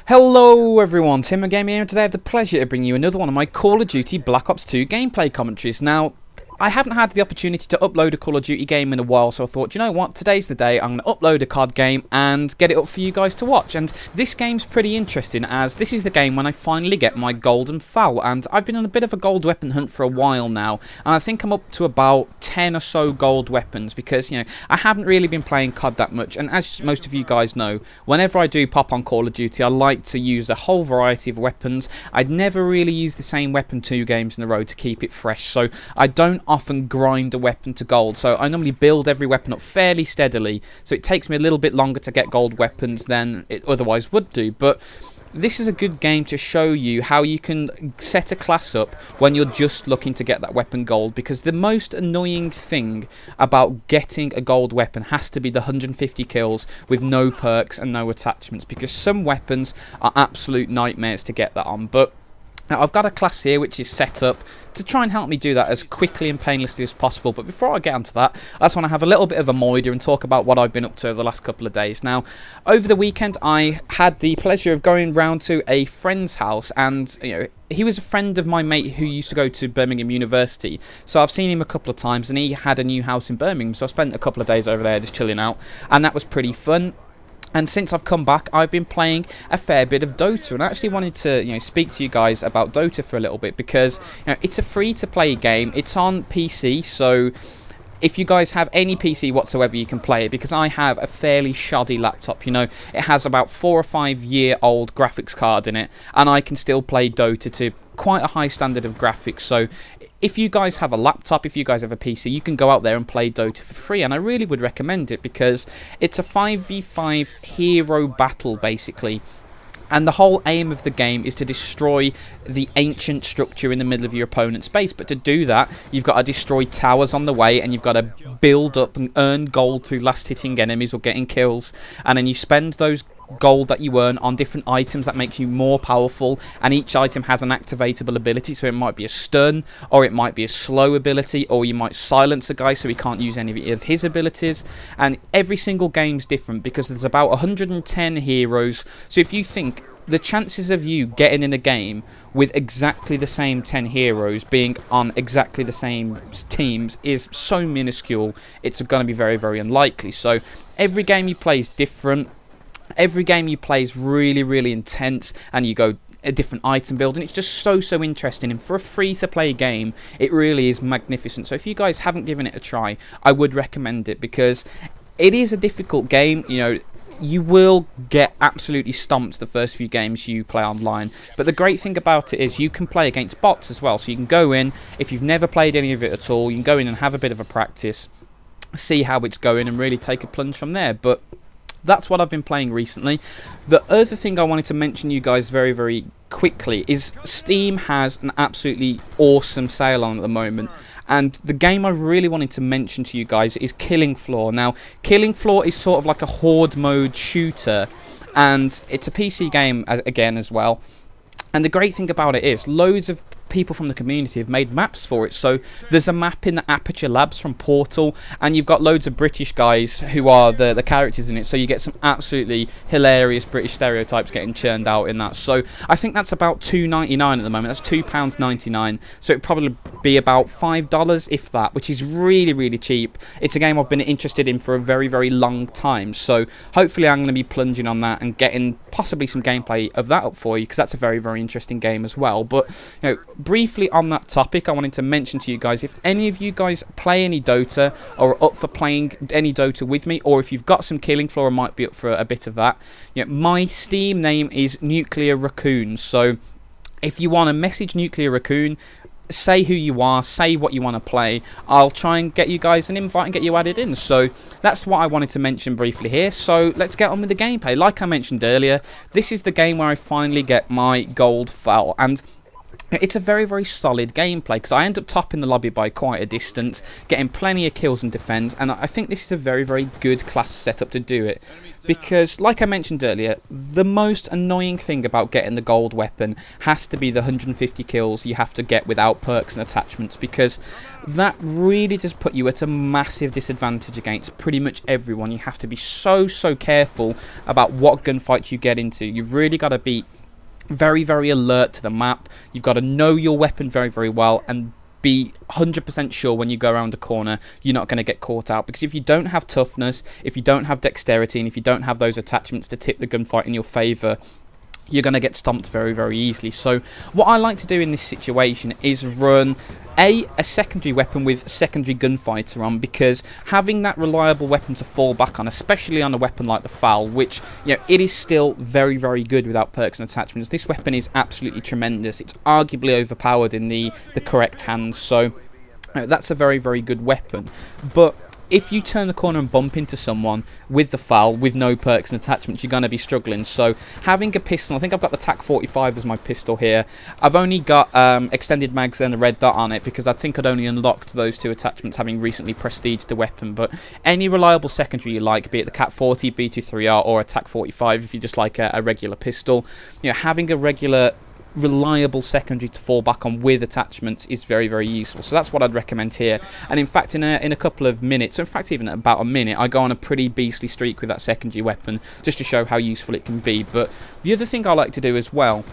Hello everyone, TMMgamer here, and today I have the pleasure to bring you another one of my Call of Duty Black Ops 2 gameplay commentaries. Now, I haven't had the opportunity to upload a Call of Duty game in a while, so I thought, you know what, today's the day. I'm going to upload a COD game and get it up for you guys to watch. And this game's pretty interesting, as this is the game when I finally get my golden foul. And I've been on a bit of a gold weapon hunt for a while now, and I think I'm up to about 10 or so gold weapons, because, you know, I haven't really been playing COD that much. And as most of you guys know, whenever I do pop on Call of Duty, I like to use a whole variety of weapons. I'd never really use the same weapon 2 games in a row to keep it fresh, so I don't often grind a weapon to gold. So I normally build every weapon up fairly steadily, so it takes me a little bit longer to get gold weapons than it otherwise would do. But this is a good game to show you how you can set a class up when you're just looking to get that weapon gold, because the most annoying thing about getting a gold weapon has to be the 150 kills with no perks and no attachments, because some weapons are absolute nightmares to get that on. But now, I've got a class here which is set up to try and help me do that as quickly and painlessly as possible. But before I get onto that, I just want to have a little bit of a moider and talk about what I've been up to over the last couple of days. Now, over the weekend, I had the pleasure of going round to a friend's house, and, you know, he was a friend of my mate who used to go to Birmingham University. So I've seen him a couple of times, and he had a new house in Birmingham. So I spent a couple of days over there just chilling out, and that was pretty fun. And since I've come back, I've been playing a fair bit of Dota, and I actually wanted to, you know, speak to you guys about Dota for a little bit, because, you know, it's a free-to-play game. It's on PC, so if you guys have any PC whatsoever, you can play it, because I have a fairly shoddy laptop. You know, it has about 4 or 5 year old graphics card in it, and I can still play Dota to quite a high standard of graphics. So if you guys have a laptop, if you guys have a PC, you can go out there and play Dota for free, and I really would recommend it, because it's a 5v5 hero battle basically. And the whole aim of the game is to destroy the ancient structure in the middle of your opponent's base. But to do that, you've got to destroy towers on the way, and you've got to build up and earn gold through last-hitting enemies or getting kills. And then you spend those gold that you earn on different items that makes you more powerful, and each item has an activatable ability. So it might be a stun, or it might be a slow ability, or you might silence a guy so he can't use any of his abilities. And every single game's different, because there's about 110 heroes. So if you think the chances of you getting in a game with exactly the same 10 heroes being on exactly the same teams is so minuscule, it's going to be very, very unlikely. So every game you play is different. Every game you play is really, really intense, and you go a different item build, and it's just so interesting. And for a free-to-play game, it really is magnificent. So if you guys haven't given it a try, I would recommend it, because it is a difficult game. You know, you will get absolutely stomped the first few games you play online, but the great thing about it is you can play against bots as well. So you can go in, if you've never played any of it at all, you can go in and have a bit of a practice, see how it's going, and really take a plunge from there. But that's what I've been playing recently. The other thing I wanted to mention you guys very, very quickly is Steam has an absolutely awesome sale on at the moment. And the game I really wanted to mention to you guys is Killing Floor. Now, Killing Floor is sort of like a horde mode shooter, and it's a PC game again as well. And the great thing about it is loads of people from the community have made maps for it. So there's a map in the Aperture Labs from Portal, and you've got loads of British guys who are the characters in it, so you get some absolutely hilarious British stereotypes getting churned out in that. So I think that's about £2.99 at the moment. That's £2.99, so it'd probably be about $5 if that, which is really, really cheap. It's a game I've been interested in for a very, very long time, so hopefully I'm going to be plunging on that and getting possibly some gameplay of that up for you, because that's a very, very interesting game as well. But, you know, briefly on that topic, I wanted to mention to you guys, if any of you guys play any Dota or are up for playing any Dota with me, or if you've got some Killing Floor and might be up for a bit of that, you know, my Steam name is Nuclear Raccoon. So if you want to message Nuclear Raccoon, say who you are, say what you want to play, I'll try and get you guys an invite and get you added in. So that's what I wanted to mention briefly here. So let's get on with the gameplay. Like I mentioned earlier, this is the game where I finally get my gold foul, and It's a very, very solid gameplay because I end up topping the lobby by quite a distance, getting plenty of kills and defends, and I think this is a very, very good class setup to do it. Because, like I mentioned earlier, the most annoying thing about getting the gold weapon has to be the 150 kills you have to get without perks and attachments, because that really does put you at a massive disadvantage against pretty much everyone. You have to be so, so careful about what gunfights you get into. You've really got to be very, very alert to the map. You've got to know your weapon very, very well and be 100% sure when you go around a corner you're not going to get caught out, because if you don't have toughness, if you don't have dexterity, and if you don't have those attachments to tip the gunfight in your favour, you're going to get stomped very, very easily. So what I like to do in this situation is run a secondary weapon with secondary gunfighter on, because having that reliable weapon to fall back on, especially on a weapon like the FAL, which, you know, it is still very, very good without perks and attachments. This weapon is absolutely tremendous. It's arguably overpowered in the correct hands, so that's a very, very good weapon. But if you turn the corner and bump into someone with the FAL, with no perks and attachments, you're going to be struggling. So having a pistol, I think I've got the TAC 45 as my pistol here. I've only got extended mags and a red dot on it because I think I'd only unlocked those two attachments having recently prestiged the weapon. But any reliable secondary you like, be it the Cat 40, B23R, or a TAC 45 if you just like a regular pistol, you know, having a regular reliable secondary to fall back on with attachments is very, very useful. So that's what I'd recommend here. And in fact, in a couple of minutes, in fact even about a minute, I go on a pretty beastly streak with that secondary weapon just to show how useful it can be. But the other thing I like to do as well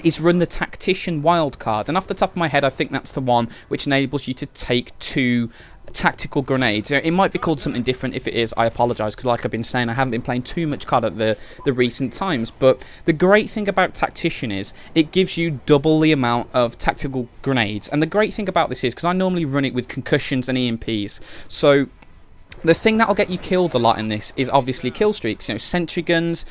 is run the Tactician wildcard, and off the top of my head I think that's the one which enables you to take 2 tactical grenades. It might be called something different. If it is, I apologise, because like I've been saying, I haven't been playing too much COD at the recent times. But the great thing about Tactician is it gives you double the amount of tactical grenades, and the great thing about this is, because I normally run it with concussions and EMPs, so the thing that'll get you killed a lot in this is obviously kill streaks. You know, sentry guns,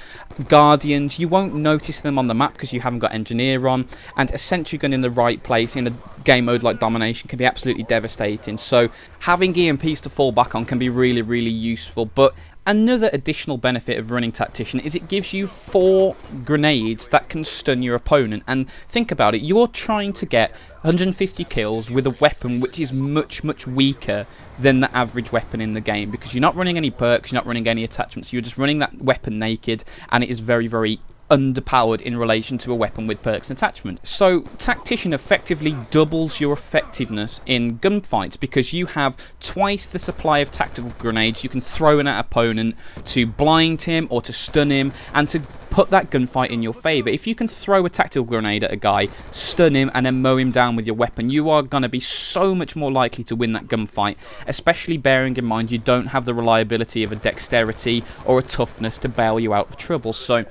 guardians, you won't notice them on the map because you haven't got engineer on, and a sentry gun in the right place in a game mode like domination can be absolutely devastating. So having EMPs to fall back on can be really, really useful. But another additional benefit of running Tactician is it gives you 4 grenades that can stun your opponent. And think about it, you're trying to get 150 kills with a weapon which is much, much weaker than the average weapon in the game, because you're not running any perks, you're not running any attachments, you're just running that weapon naked, and it is very, very underpowered in relation to a weapon with perks and attachment. So Tactician effectively doubles your effectiveness in gunfights, because you have twice the supply of tactical grenades you can throw in at an opponent to blind him or to stun him and to put that gunfight in your favour. If you can throw a tactical grenade at a guy, stun him and then mow him down with your weapon, you are going to be so much more likely to win that gunfight, especially bearing in mind you don't have the reliability of a dexterity or a toughness to bail you out of trouble. So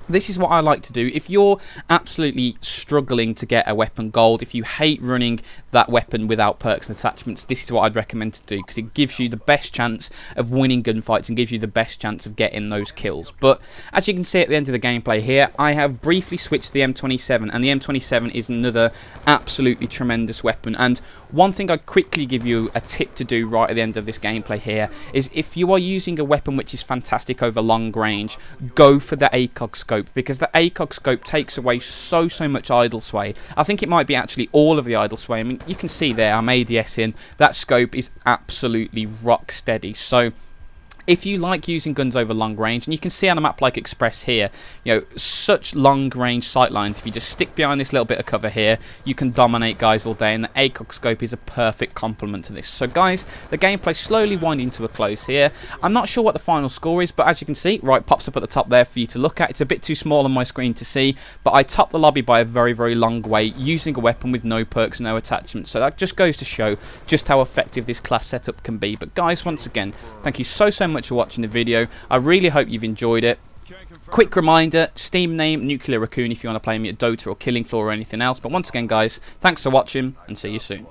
this is what I like to do. If you're absolutely struggling to get a weapon gold, if you hate running that weapon without perks and attachments, this is what I'd recommend to do, because it gives you the best chance of winning gunfights and gives you the best chance of getting those kills. But as you can see at the end of the gameplay here, I have briefly switched to the M27, and the M27 is another absolutely tremendous weapon. And one thing I'd quickly give you a tip to do right at the end of this gameplay here is, if you are using a weapon which is fantastic over long range, go for the ACOG scope, because the ACOG scope takes away so much idle sway. I think it might be actually all of the idle sway. I mean, you can see there I'm ADS in. That scope is absolutely rock steady. So if you like using guns over long range, and you can see on a map like Express here, you know, such long range sight lines, if you just stick behind this little bit of cover here, you can dominate guys all day, and the ACOG scope is a perfect complement to this. So guys, the gameplay's slowly winding to a close here. I'm not sure what the final score is, but as you can see, right, pops up at the top there for you to look at. It's a bit too small on my screen to see, but I topped the lobby by a very, very long way using a weapon with no perks, no attachments. So that just goes to show just how effective this class setup can be. But guys, once again, thank you so much for watching the video. I really hope you've enjoyed it. Quick reminder, Steam name Nuclear Raccoon if you want to play me at Dota or Killing Floor or anything else. But once again guys, thanks for watching and see you soon.